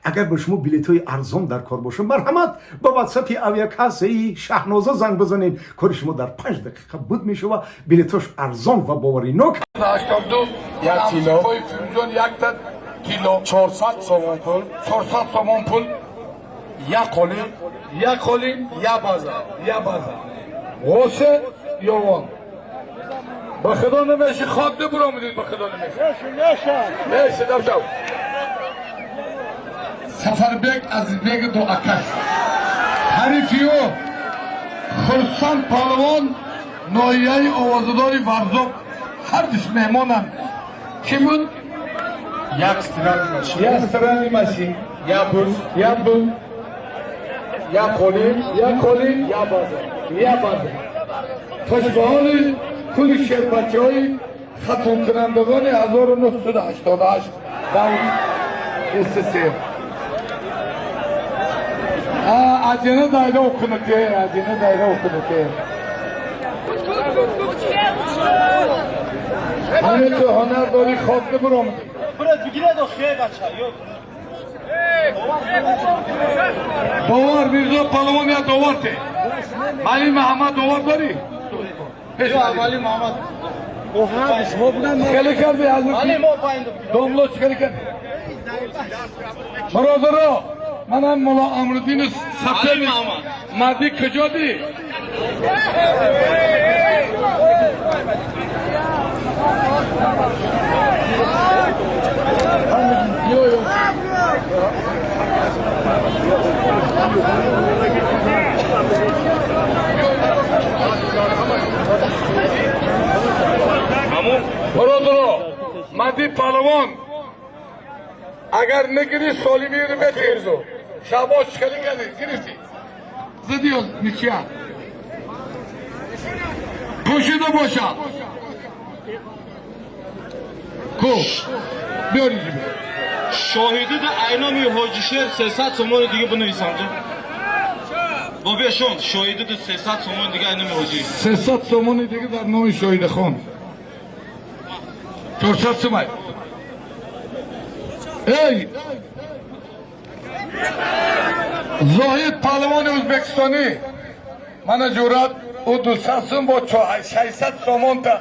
اگر به شما بلیط‌های ارزان در کار باشه مرحمت با واتساپ اویاکاسه شهنازه زنگ بزنید کار شما در 5 دقیقه بود میشه و بلیطاش ارزان و باورینok 82 یک کیلو. فیوزیون یک تا کیلو 400 сомон пул 400 сомон пул як қолин یک قلیم я база یا بازا غوسه یوان با خدا نمیشه خواب ده برو میدید با خدا نمیشه میشه دم شو سفر بیگ از بیگ دو اکش حریفیو خرسان پالوان نویای آوازداری ورزوب هر دش مهمانم کی بود؟ як стиральный машин یا سرانی ماشین я буз یا بو як қолин یا قلیم я база یا بازا پشبال کل شربچه های ختم کنندگان 1988 در SSR عجینه دایره okunukye عجینه دایره okunukye همه تو هنر داری خواب ده برام Buraya bugüne de okuyay kaçar yok. دوار میرزا پالوان یا دوار ته مالی محمد دوار داری؟ Yok Ali Muhammed. Oha biz bu bugün خیلی کردی از Ali mo payında. دوملو چکلی کردی برادرو منم مولا امردین سفر مردی کجا دی؟ یو یو برادرو مردی پهلوان اگر نگیری سالی میری بتیرزو شباش چکلی کردی گرفتی زدی از میچیا پوشیده باشم کو بیاری جیبه شاهدی ده اینامی حاجی شهر 300 سومان دیگه بنویسم جا بابیشون شاهدی ده 300 سومان دیگه اینامی حاجی 300 سومونی دیگه در نام شاهد خان 400 سومای ای زاهد پهلوان ازبکستانی من جورات او 200 سوم با 600 سومون تا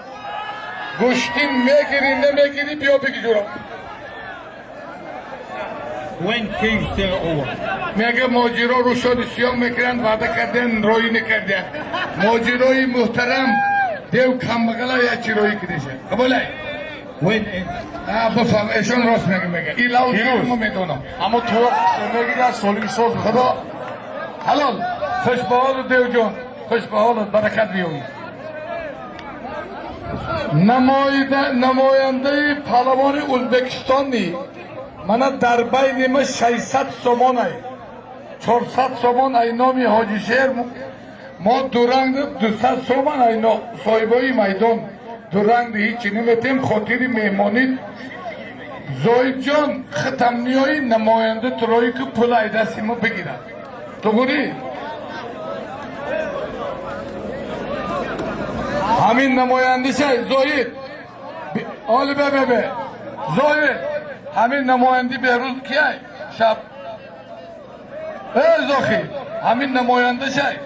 گوشتین میگیری نمیگیری بیا بگی جورات When king say over میگه ماجرا رو شاد سیاه میکنن وعده کردن روی نکردن ماجرای محترم دیو کمبغلا یا چی روی کدیشه قبوله when بفهم ایشون راست میگه این لاو دیگه میدونم аммо ту зиндагӣ аз солимисоз خدا حلال خوش به حالت دیو جان خوش به حالت برکت بیاوی نماینده پهلوان ازبکستانی من در بین ما 600 سومان ای 400 سومان ای نامی حاجی شهر ما دورنگ 200 سومان ای صاحبای میدان دورنگ هیچی نمیتیم خاطر مهمانی زاید جان ختمنیای نماینده ترایی که پول ای دستی ما بگیرد تو گوری همین نماینده شای زاید آلی به زاید همین نماینده بهروز کیه شب ای زاخی همین نماینده شای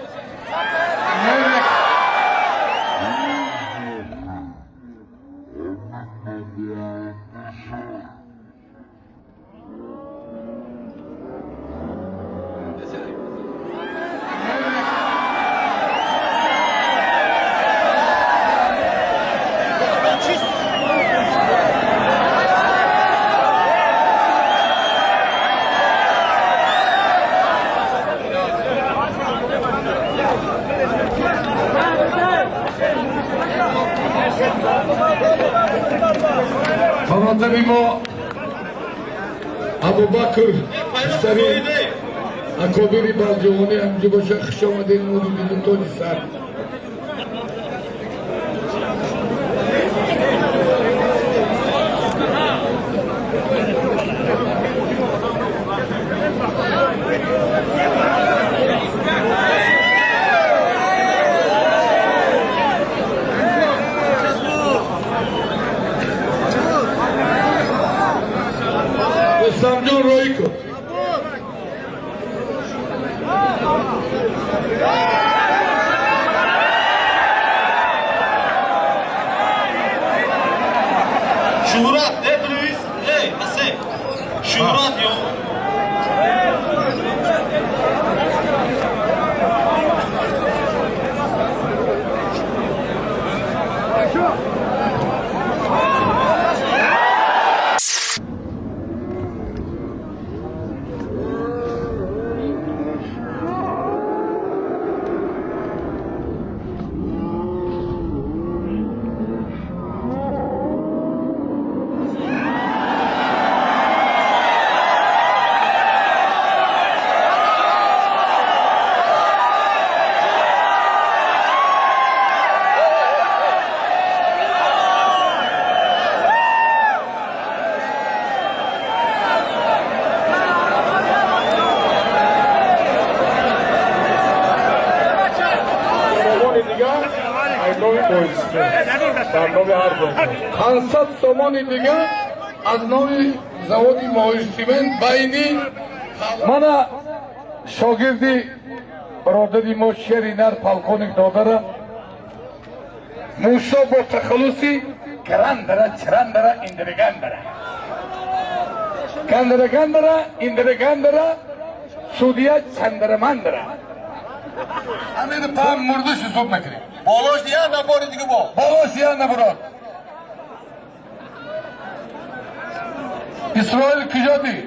برادر ما ابوبکر سری اکابری برجوانی همجا باشه خوش آمدین نوری دیدن تاج سر رستم جان روی کن Şuhurat ne biliriz? Hey Hasan. Şuhurat yok. پانصد سومانی دیگه از نوع заводи Моҳисимент байни мана шогирди برادری ما شرینر پالکونیک دادره موسا با تخلصی گرندره چرندره اندرگندره گندره اندرگندره سودیه چندرمندره همین پام مردش حساب نکنیم بالاش دیگه نباری دیگه با بالاش یا نبراد اسرائیل کجادی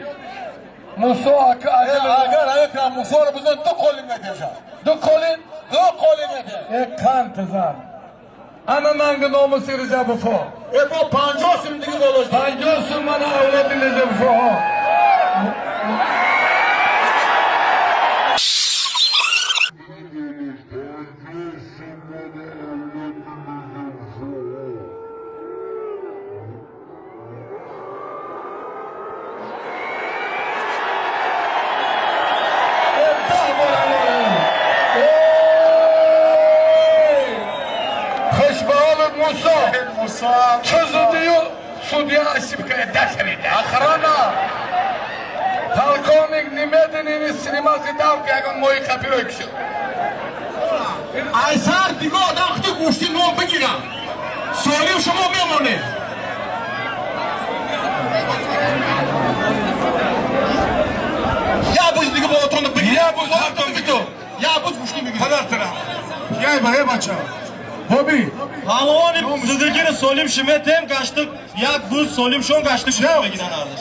موسا اگر همه که موسا رو بزن دو قولیم نتیجه دو قولین دو قولیم نتیجه یک کان تزار انا نانگ ناموسی رجا بفا با 50 سیم دیگه بالاش دیگه 50 سوم من اولادی رجا بفا موسا چزودیو سودیا اشیبکه داشریده اخرانا پالکونیک نیمدنینی سینما کتاب که اگه موی خبیروی کشو ایسر دیگه آدم خودی گوشتی نام بگیرم سوالی شما میمونه یا بوز دیگه با اتون بگیر یا بوز اتون بگیر یا بوز گوشتی بگیر پدر ترا یای بچه بابی Halovani Sıdırgir'i Solim Şimet'em kaçtık. Ya bu Solim Şon kaçtık. Şuna mı giden kardeş?